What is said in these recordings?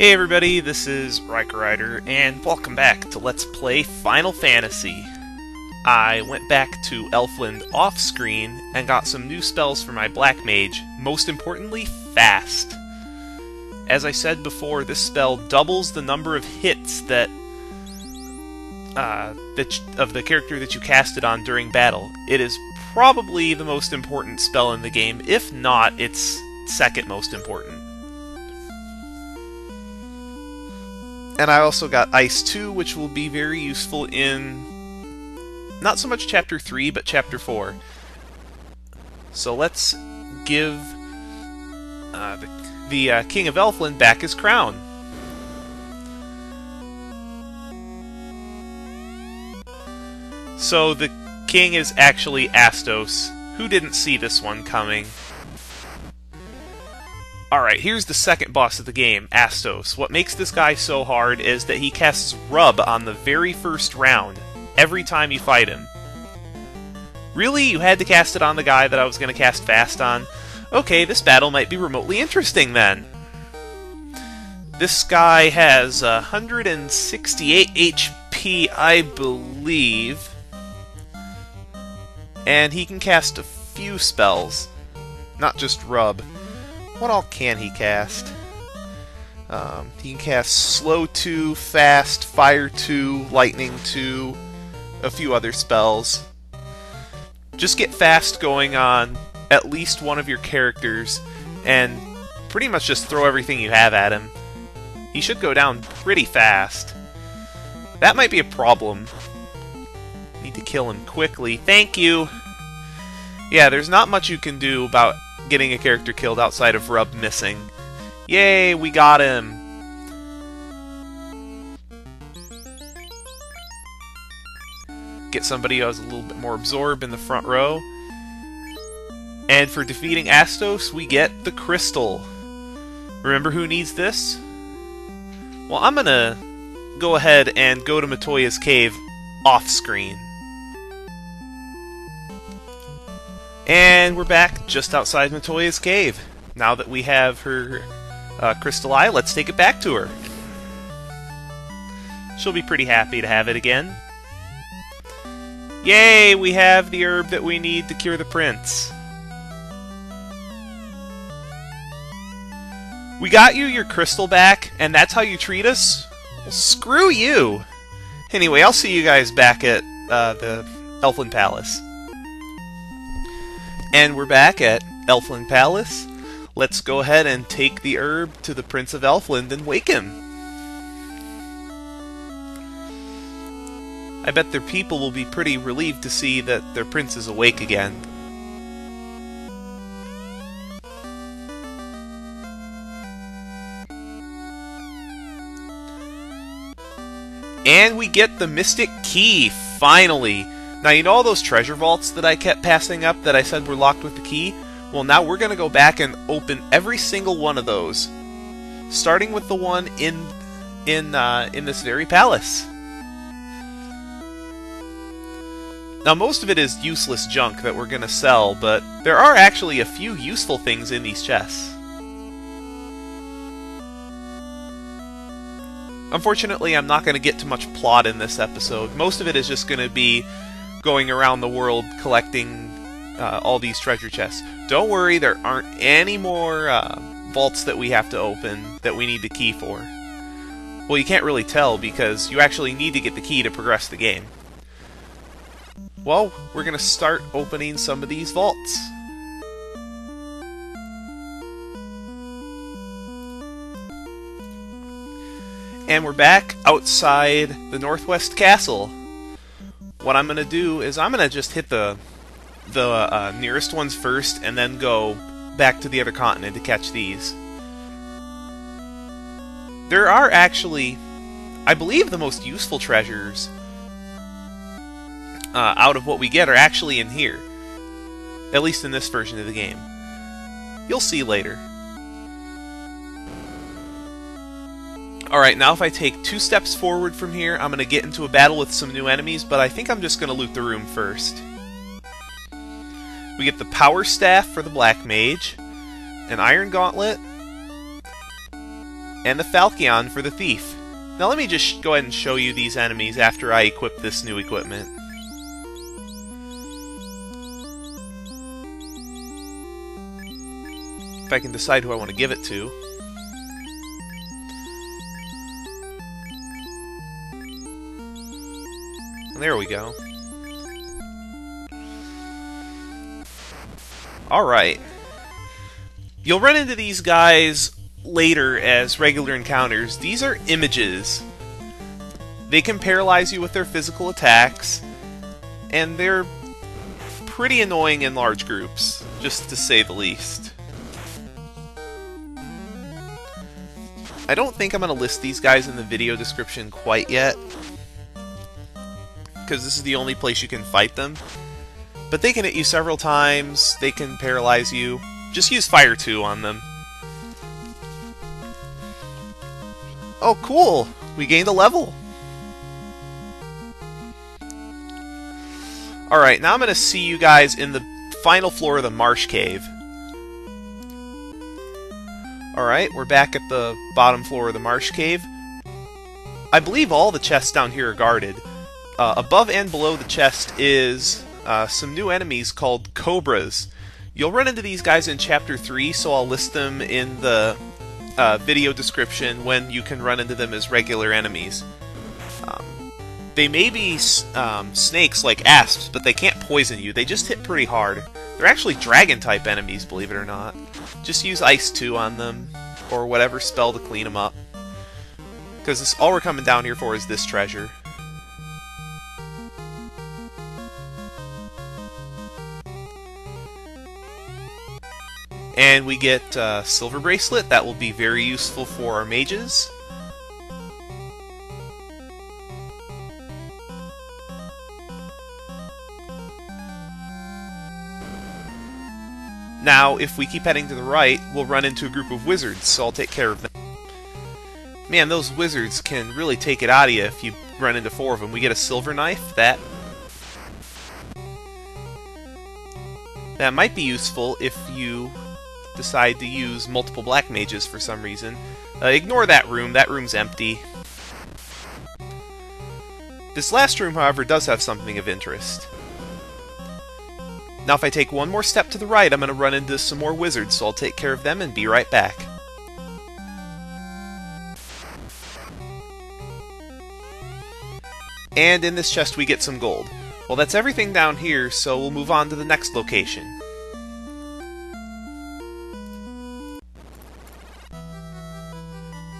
Hey everybody, this is RaikouRider, and welcome back to Let's Play Final Fantasy. I went back to Elfland off-screen and got some new spells for my Black Mage, most importantly, fast. As I said before, this spell doubles the number of hits that of the character that you cast it on during battle. It is probably the most important spell in the game, if not, it's second most important. And I also got Ice 2, which will be very useful in not so much Chapter 3, but Chapter 4. So let's give the King of Elfland back his crown. So the king is actually Astos. Who didn't see this one coming? Alright, here's the second boss of the game, Astos. What makes this guy so hard is that he casts Rub on the very first round, every time you fight him. Really? You had to cast it on the guy that I was going to cast Fast on? Okay, this battle might be remotely interesting then. This guy has 168 HP, I believe. And he can cast a few spells, not just Rub. What all can he cast? He can cast Slow 2, Fast, Fire 2, Lightning 2, a few other spells. Just get Fast going on at least one of your characters, and pretty much just throw everything you have at him. He should go down pretty fast. That might be a problem. Need to kill him quickly. Thank you! Yeah, there's not much you can do about getting a character killed outside of Rub missing. Yay, we got him! Get somebody who has a little bit more absorb in the front row. And for defeating Astos, we get the crystal. Remember who needs this? Well, I'm gonna go ahead and go to Matoya's cave off-screen. And we're back just outside Matoya's cave. Now that we have her crystal eye, let's take it back to her. She'll be pretty happy to have it again. Yay! We have the herb that we need to cure the prince. We got you your crystal back, and that's how you treat us? Well, screw you! Anyway, I'll see you guys back at the Elfland Palace. And we're back at Elfland Palace. Let's go ahead and take the herb to the Prince of Elfland and wake him. I bet their people will be pretty relieved to see that their prince is awake again. And we get the Mystic Key, finally! Now, you know all those treasure vaults that I kept passing up that I said were locked with the key? Well, now we're going to go back and open every single one of those, starting with the one in this very palace. Now, most of it is useless junk that we're going to sell, but there are actually a few useful things in these chests. Unfortunately, I'm not going to get to much plot in this episode. Most of it is just going to be going around the world collecting all these treasure chests. Don't worry, there aren't any more vaults that we have to open that we need the key for. Well, you can't really tell because you actually need to get the key to progress the game. Well, we're going to start opening some of these vaults. And we're back outside the Northwest Castle. What I'm going to do is I'm going to just hit the nearest ones first and then go back to the other continent to catch these. There are actually, I believe the most useful treasures out of what we get are actually in here. At least in this version of the game. You'll see later. Alright, now if I take 2 steps forward from here, I'm going to get into a battle with some new enemies, but I think I'm just going to loot the room first. We get the Power Staff for the Black Mage, an Iron Gauntlet, and the Falchion for the Thief. Now let me just go ahead and show you these enemies after I equip this new equipment. If I can decide who I want to give it to. There we go. Alright. You'll run into these guys later as regular encounters. These are images. They can paralyze you with their physical attacks, and they're pretty annoying in large groups, just to say the least. I don't think I'm going to list these guys in the video description quite yet, because this is the only place you can fight them. But they can hit you several times, they can paralyze you. Just use Fire 2 on them. Oh, cool! We gained a level! Alright, now I'm going to see you guys in the final floor of the Marsh Cave. Alright, we're back at the bottom floor of the Marsh Cave. I believe all the chests down here are guarded. Above and below the chest is some new enemies called Cobras. You'll run into these guys in Chapter 3, so I'll list them in the video description when you can run into them as regular enemies. They may be snakes like asps, but they can't poison you. They just hit pretty hard. They're actually dragon-type enemies, believe it or not. Just use Ice 2 on them, or whatever spell to clean them up. Because all we're coming down here for is this treasure. And we get a Silver Bracelet. That will be very useful for our mages. Now, if we keep heading to the right, we'll run into a group of wizards, so I'll take care of them. Man, those wizards can really take it out of you if you run into 4 of them. We get a silver knife. That might be useful if you decide to use multiple black mages for some reason. Ignore that room. That room's empty. This last room, however, does have something of interest. Now if I take one more step to the right, I'm going to run into some more wizards, so I'll take care of them and be right back. And in this chest we get some gold. Well, that's everything down here, so we'll move on to the next location.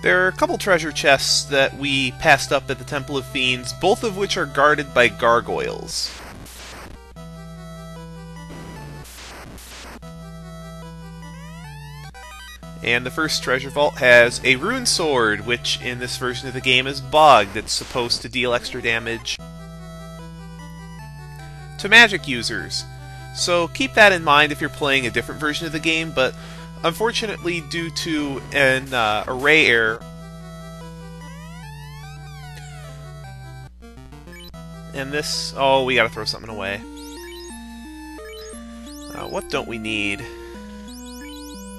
There are a couple treasure chests that we passed up at the Temple of Fiends, both of which are guarded by gargoyles. And the first treasure vault has a Rune Sword, which in this version of the game is bugged. It's supposed to deal extra damage to magic users. So keep that in mind if you're playing a different version of the game, but unfortunately due to an array error, and this... oh, we gotta throw something away. What don't we need?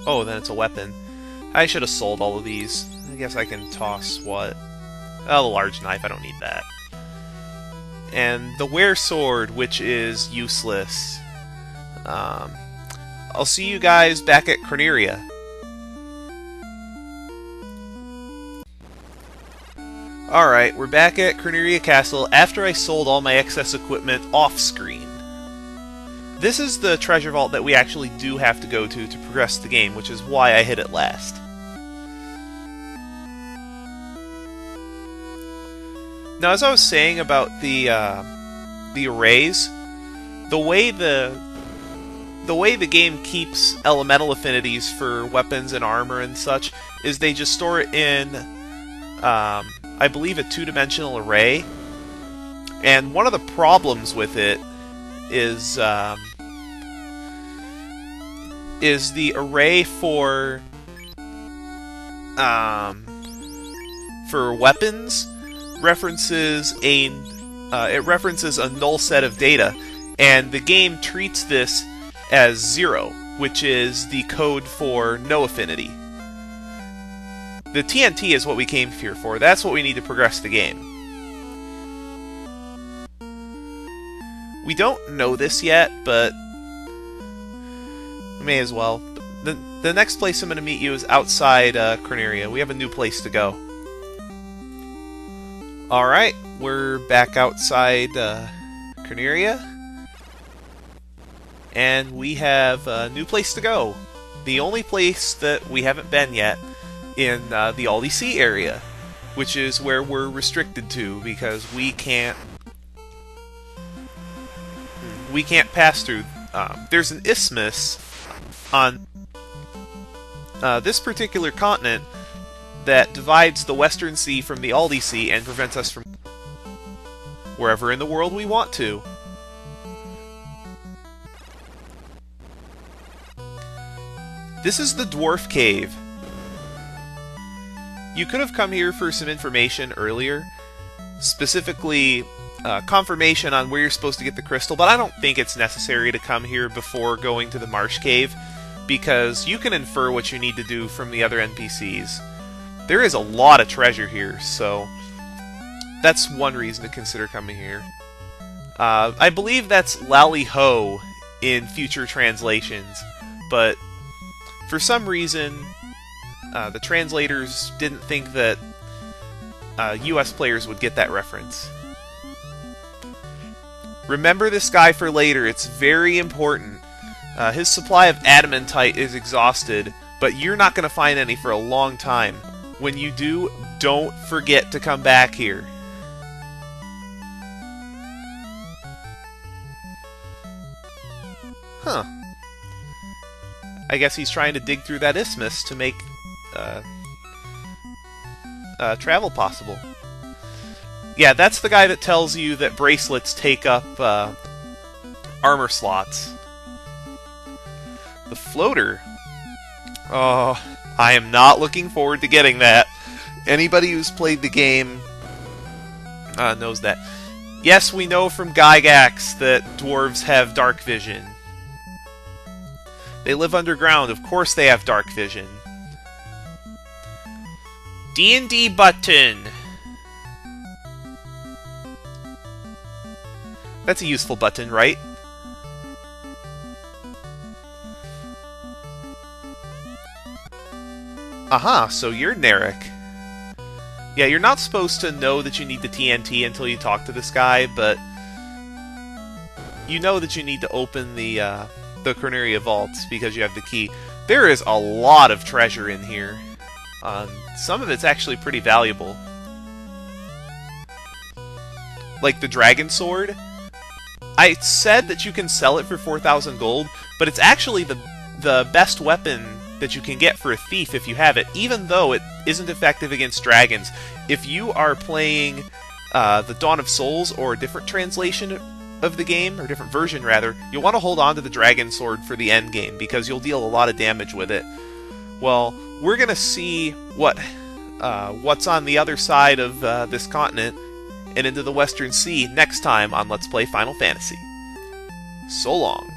Oh, then it's a weapon. I should have sold all of these. I guess I can toss what? Oh, the large knife, I don't need that. And the Rune Sword, which is useless. I'll see you guys back at Corneria. Alright, we're back at Corneria Castle after I sold all my excess equipment off-screen. This is the treasure vault that we actually do have to go to progress the game, which is why I hit it last. Now, as I was saying about the arrays, the way the game keeps elemental affinities for weapons and armor and such is they just store it in, I believe, a 2-dimensional array. And one of the problems with it is the array for weapons references a null set of data, and the game treats this as 0, which is the code for no affinity. The TNT is what we came here for. That's what we need to progress the game. We don't know this yet, but we may as well. The next place I'm going to meet you is outside Corneria. We have a new place to go. Alright, we're back outside Corneria. And we have a new place to go. The only place that we haven't been yet in the Aldi Sea area, which is where we're restricted to because we can't pass through. There's an isthmus on this particular continent that divides the Western Sea from the Aldi Sea and prevents us from wherever in the world we want to. This is the Dwarf Cave. You could have come here for some information earlier, specifically confirmation on where you're supposed to get the crystal, but I don't think it's necessary to come here before going to the Marsh Cave, because you can infer what you need to do from the other NPCs. There is a lot of treasure here, so that's one reason to consider coming here. I believe that's Lally Ho in future translations, but for some reason the translators didn't think that US players would get that reference. Remember this guy for later, it's very important. His supply of adamantite is exhausted, but you're not going to find any for a long time. When you do, don't forget to come back here. Huh. I guess he's trying to dig through that isthmus to make travel possible. Yeah, that's the guy that tells you that bracelets take up armor slots. The floater. Oh, I am not looking forward to getting that. Anybody who's played the game knows that. Yes, we know from Gygax that dwarves have dark vision. They live underground, of course they have dark vision. D&D button! That's a useful button, right? Aha, so you're Narek. Yeah, you're not supposed to know that you need the TNT until you talk to this guy, but you know that you need to open the Corneria vaults because you have the key. There is a lot of treasure in here. Some of it's actually pretty valuable. Like the Dragon Sword. I said that you can sell it for 4,000 gold, but it's actually the best weapon that you can get for a thief if you have it, even though it isn't effective against dragons. If you are playing the Dawn of Souls or a different translation of the game, or different version rather, you'll want to hold on to the Dragon Sword for the end game because you'll deal a lot of damage with it. Well, we're gonna see what's on the other side of this continent and into the Western Sea next time on Let's Play Final Fantasy. So long.